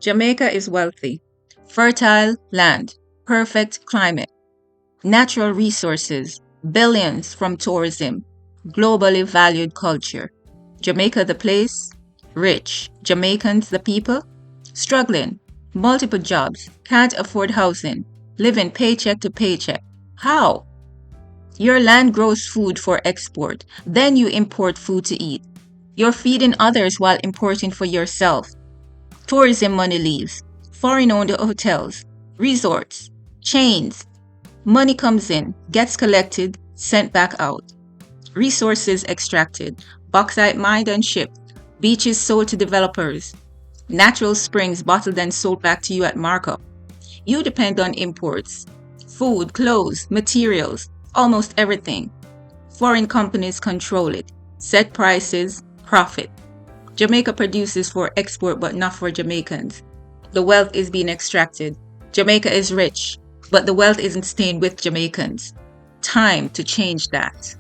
Jamaica is wealthy. Fertile land, perfect climate, natural resources, billions from tourism, globally valued culture. Jamaica the place, rich. Jamaicans the people, struggling, multiple jobs, can't afford housing, living paycheck to paycheck. How? Your land grows food for export, then you import food to eat. You're feeding others while importing for yourself. Tourism money leaves, foreign owned hotels, resorts, chains. Money comes in, gets collected, sent back out. Resources extracted, bauxite mined and shipped, beaches sold to developers, natural springs bottled and sold back to you at markup. You depend on imports, food, clothes, materials, almost everything. Foreign companies control it, set prices, profit. Jamaica produces for export but not for Jamaicans. The wealth is being extracted. Jamaica is rich, but the wealth isn't staying with Jamaicans. Time to change that.